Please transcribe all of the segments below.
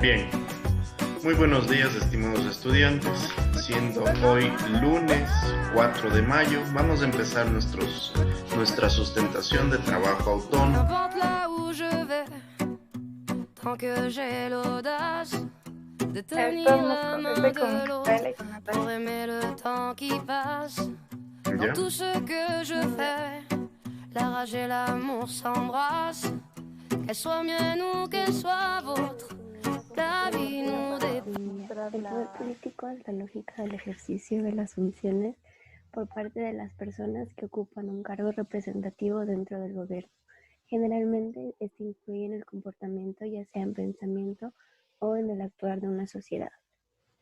Bien, muy buenos días, estimados estudiantes. Siendo hoy lunes 4 de mayo, vamos a empezar nuestra sustentación de trabajo autónomo. N'importe là où je vais, tant que j'ai l'audace de tenir la main de l'autre pour aimer le temps qui passe. Dans ¿Ya? tout ce que je fais, la rage et l'amour s'embrassent. Qu'elle soit mienne ou qu'elle soit vôtre, la vie nous dépasse. El poder político es la lógica del ejercicio de las funciones por parte de las personas que ocupan un cargo representativo dentro del gobierno. Generalmente, este influye en el comportamiento, ya sea en pensamiento o en el actuar de una sociedad.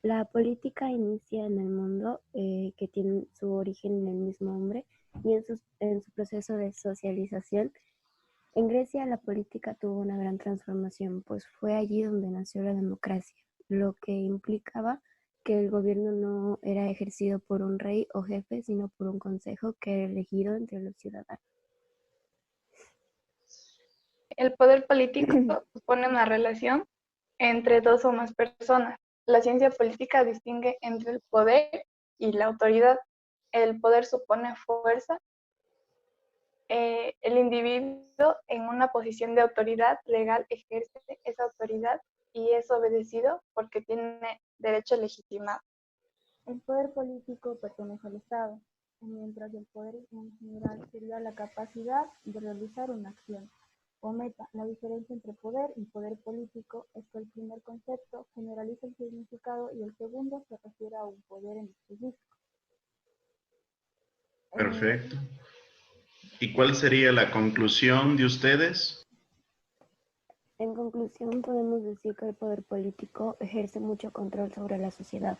La política inicia en el mundo, que tiene su origen en el mismo hombre, y en su proceso de socialización. En Grecia la política tuvo una gran transformación, pues fue allí donde nació la democracia, lo que implicaba que el gobierno no era ejercido por un rey o jefe, sino por un consejo que era elegido entre los ciudadanos. El poder político supone una relación entre dos o más personas. La ciencia política distingue entre el poder y la autoridad. El poder supone fuerza. El individuo en una posición de autoridad legal ejerce esa autoridad y es obedecido porque tiene derecho legitimado. El poder político pertenece al Estado, mientras el poder en general sería la capacidad de realizar una acción o meta. La diferencia entre poder y poder político es que el primer concepto generaliza el significado y el segundo se refiere a un poder en específico. Perfecto. ¿Y cuál sería la conclusión de ustedes? En conclusión, podemos decir que el poder político ejerce mucho control sobre la sociedad,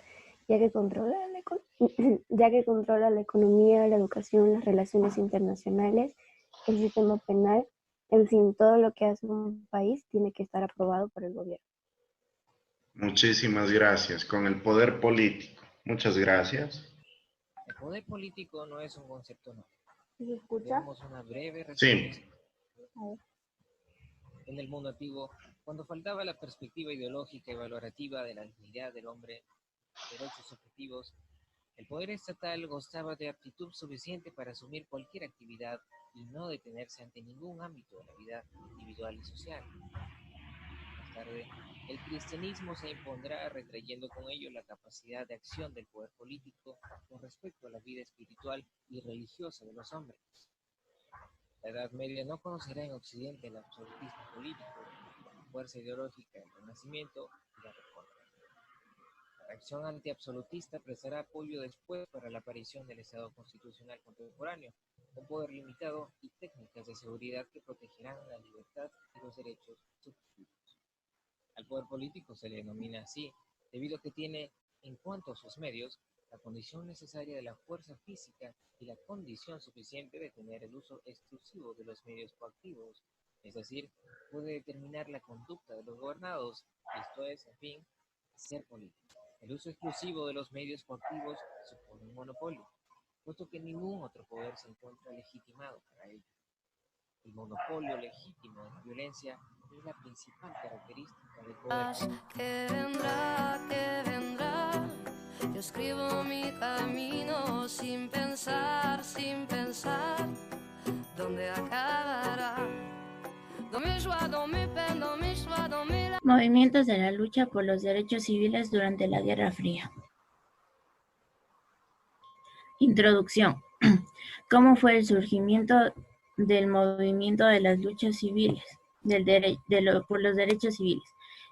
ya que controla la economía, la educación, las relaciones internacionales, el sistema penal, en fin, todo lo que hace un país tiene que estar aprobado por el gobierno. Muchísimas gracias. Con el poder político. Muchas gracias. El poder político no es un concepto nuevo. ¿Se escucha? Tenemos una breve Sí. resumen. En el mundo antiguo, cuando faltaba la perspectiva ideológica y valorativa de la dignidad del hombre, derechos subjetivos, el poder estatal gozaba de aptitud suficiente para asumir cualquier actividad y no detenerse ante ningún ámbito de la vida individual y social. Más tarde, el cristianismo se impondrá retrayendo con ello la capacidad de acción del poder político con respecto a la vida espiritual y religiosa de los hombres. La Edad Media no conocerá en Occidente el absolutismo político, la fuerza ideológica del Renacimiento y la Reforma. La reacción antiabsolutista prestará apoyo después para la aparición del Estado constitucional contemporáneo, con poder limitado y técnicas de seguridad que protegerán la libertad y los derechos subjetivos. Al poder político se le denomina así, debido a que tiene, en cuanto a sus medios, la condición necesaria de la fuerza física y la condición suficiente de tener el uso exclusivo de los medios coactivos, es decir, puede determinar la conducta de los gobernados, esto es, en fin, ser político. El uso exclusivo de los medios coactivos supone un monopolio, puesto que ningún otro poder se encuentra legitimado para ello. El monopolio legítimo de la violencia es la principal característica del poder político. Que vendrá, yo escribo mi camino sin pensar, dónde acabará. Movimientos de la lucha por los derechos civiles durante la Guerra Fría. Introducción. ¿Cómo fue el surgimiento del movimiento de las luchas civiles, por los derechos civiles?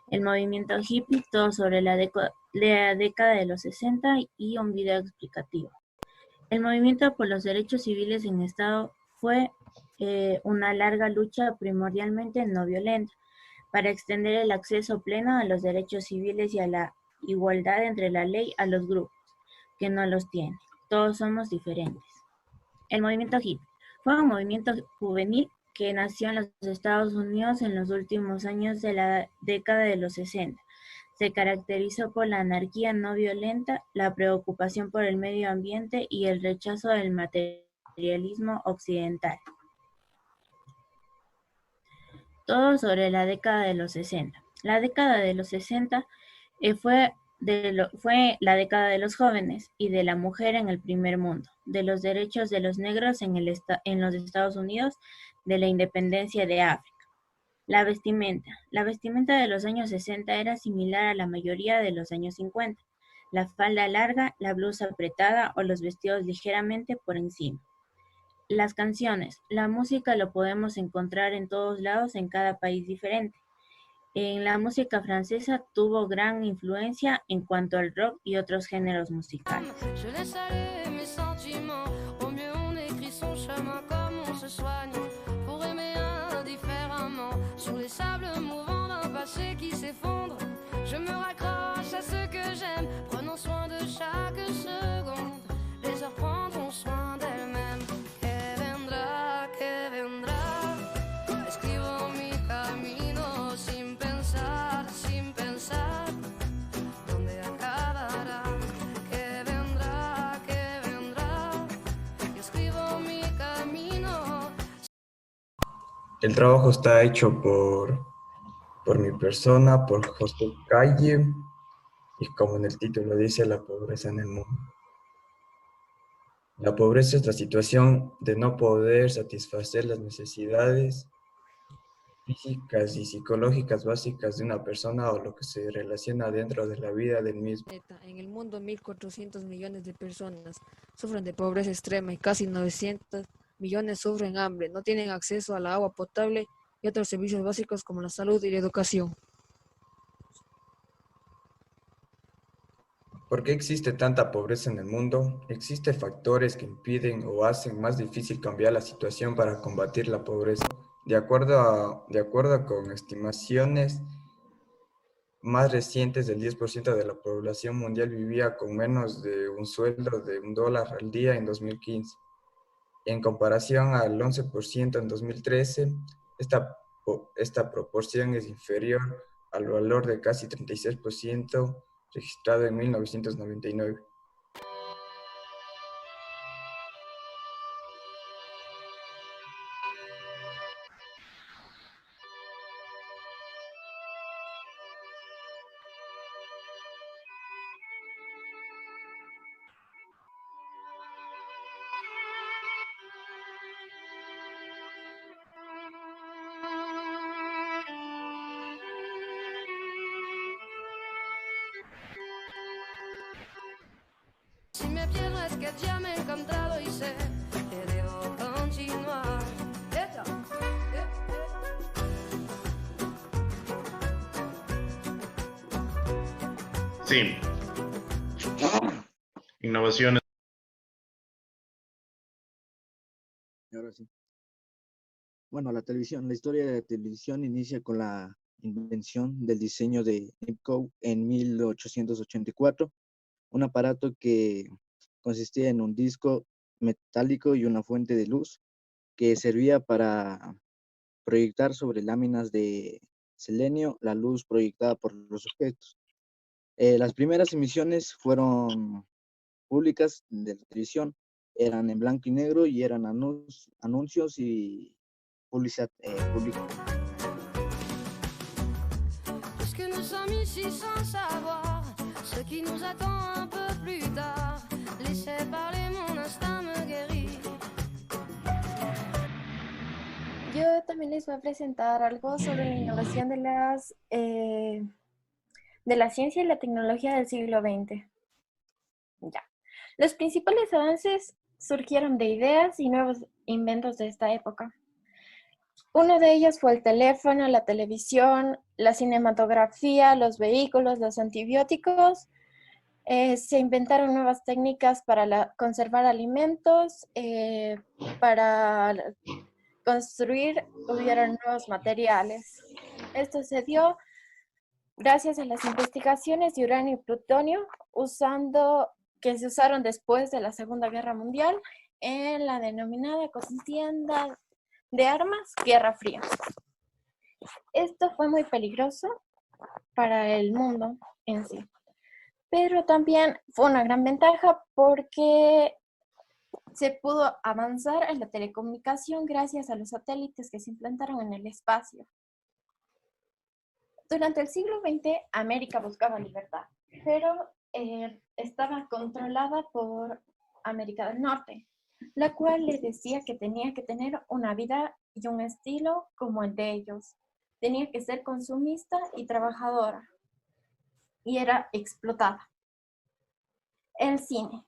El movimiento hippie, todo sobre la década de los 60 y un video explicativo. El movimiento por los derechos civiles en Estado fue una larga lucha primordialmente no violenta para extender el acceso pleno a los derechos civiles y a la igualdad entre la ley a los grupos que no los tienen. Todos somos diferentes. El movimiento hippie fue un movimiento juvenil que nació en los Estados Unidos en los últimos años de la década de los 60. Se caracterizó por la anarquía no violenta, la preocupación por el medio ambiente y el rechazo del materialismo occidental. Todo sobre la década de los 60. La década de los 60 fue la década de los jóvenes y de la mujer en el primer mundo, de los derechos de los negros en los Estados Unidos, de la independencia de África. La vestimenta. La vestimenta de los años 60 era similar a la mayoría de los años 50. La falda larga, la blusa apretada o los vestidos ligeramente por encima. Las canciones. La música lo podemos encontrar en todos lados en cada país diferente. En la música francesa tuvo gran influencia en cuanto al rock y otros géneros musicales. Je laisse aller mes sentiments, au mieux on écrit son chemin comme on se soigne, pour aimer indifféremment, sur les sables mouvants d'un passé qui s'effondre. Je me raccroche à ce que j'aime, prenons soin de chaque seconde, les heures prendront soin d'elles-mêmes. Que vendrá, escribo mi camino sin pensar, dónde acabará. Que vendrá, escribo mi camino. El trabajo está hecho por mi persona, por José Calle, y como en el título dice, la pobreza en el mundo. La pobreza es la situación de no poder satisfacer las necesidades físicas y psicológicas básicas de una persona o lo que se relaciona dentro de la vida del mismo. En el mundo, 1.400 millones de personas sufren de pobreza extrema y casi 900 millones sufren hambre, no tienen acceso a la agua potable y otros servicios básicos como la salud y la educación. ¿Por qué existe tanta pobreza en el mundo? Existen factores que impiden o hacen más difícil cambiar la situación para combatir la pobreza. De acuerdo con estimaciones más recientes, el 10% de la población mundial vivía con menos de un sueldo de $1 al día en 2015. En comparación al 11% en 2013, esta proporción es inferior al valor de casi 36% registrado en 1999. Si me pierdo es que ya me he encontrado y sé que debo continuar. Sí. Innovaciones. Ahora sí. Bueno, la historia de la televisión inicia con la invención del diseño de Nipkow en 1884, un aparato que consistía en un disco metálico y una fuente de luz que servía para proyectar sobre láminas de selenio la luz proyectada por los objetos. Las primeras emisiones fueron públicas de la televisión, eran en blanco y negro y eran anuncios y publicidad pública. Puisque nous sommes ici sans savoir ce qui nous attend un peu plus tard, laissez parler, mon instinct me guérit. Yo también les voy a presentar algo sobre la innovación de la ciencia y la tecnología del siglo XX. Ya. Los principales avances surgieron de ideas y nuevos inventos de esta época. Uno de ellos fue el teléfono, la televisión, la cinematografía, los vehículos, los antibióticos. Se inventaron nuevas técnicas para conservar alimentos, para construir, hubieron nuevos materiales. Esto se dio gracias a las investigaciones de uranio y plutonio que se usaron después de la Segunda Guerra Mundial en la denominada contienda de armas Guerra Fría. Esto fue muy peligroso para el mundo en sí, pero también fue una gran ventaja porque se pudo avanzar en la telecomunicación gracias a los satélites que se implantaron en el espacio. Durante el siglo XX, América buscaba libertad, pero estaba controlada por América del Norte, la cual le decía que tenía que tener una vida y un estilo como el de ellos. Tenía que ser consumista y trabajadora, y era explotada. El cine.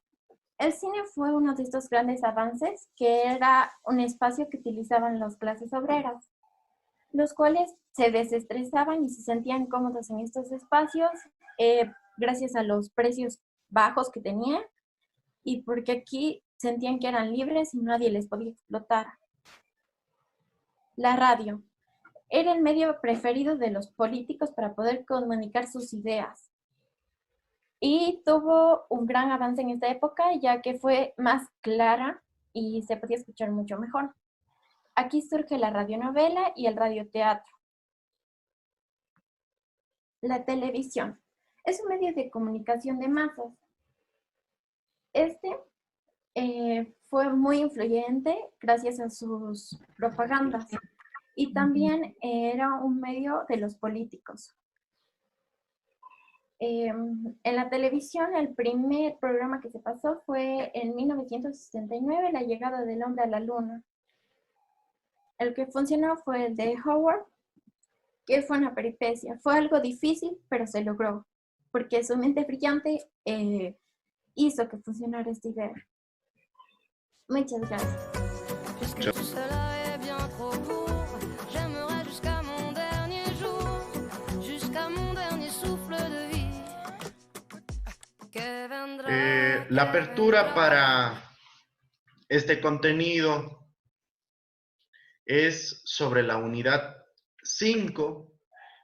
El cine fue uno de estos grandes avances, que era un espacio que utilizaban las clases obreras, los cuales se desestresaban y se sentían cómodos en estos espacios gracias a los precios bajos que tenían y porque aquí sentían que eran libres y nadie les podía explotar. La radio era el medio preferido de los políticos para poder comunicar sus ideas. Y tuvo un gran avance en esta época, ya que fue más clara y se podía escuchar mucho mejor. Aquí surge la radionovela y el radioteatro. La televisión es un medio de comunicación de masas. Este fue muy influyente gracias a sus propagandas y también era un medio de los políticos. En la televisión, el primer programa que se pasó fue en 1969, La llegada del hombre a la luna. El que funcionó fue el de Howard, que fue una peripecia. Fue algo difícil, pero se logró, porque su mente brillante hizo que funcionara esta idea. Muchas gracias. Puisque tout cela est bien trop court, j'aimerais jusqu'à mon dernier jour, jusqu'à mon dernier souffle de vie. Que vendrá, La apertura para este contenido es sobre la unidad 5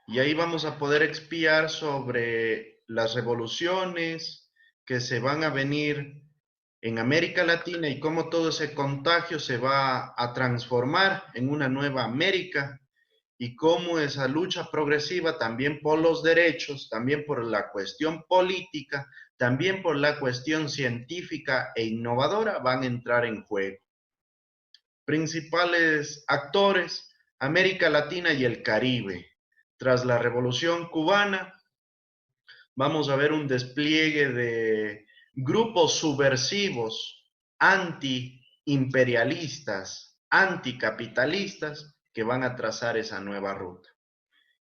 y ahí vamos a poder expiar sobre las revoluciones que se van a venir en América Latina y cómo todo ese contagio se va a transformar en una nueva América y cómo esa lucha progresiva también por los derechos, también por la cuestión política, también por la cuestión científica e innovadora van a entrar en juego. Principales actores, América Latina y el Caribe. Tras la Revolución Cubana, vamos a ver un despliegue de grupos subversivos, anti-imperialistas, anticapitalistas, que van a trazar esa nueva ruta.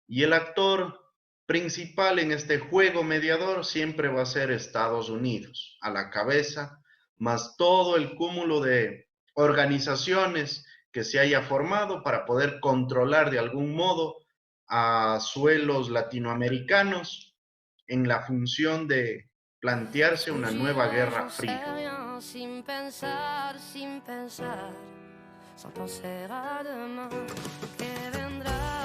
Y el actor principal en este juego mediador siempre va a ser Estados Unidos, a la cabeza, más todo el cúmulo de organizaciones que se haya formado para poder controlar de algún modo a suelos latinoamericanos en la función de plantearse una nueva guerra fría. Sin pensar, sin pensar, sans penser à demain, que vendrá.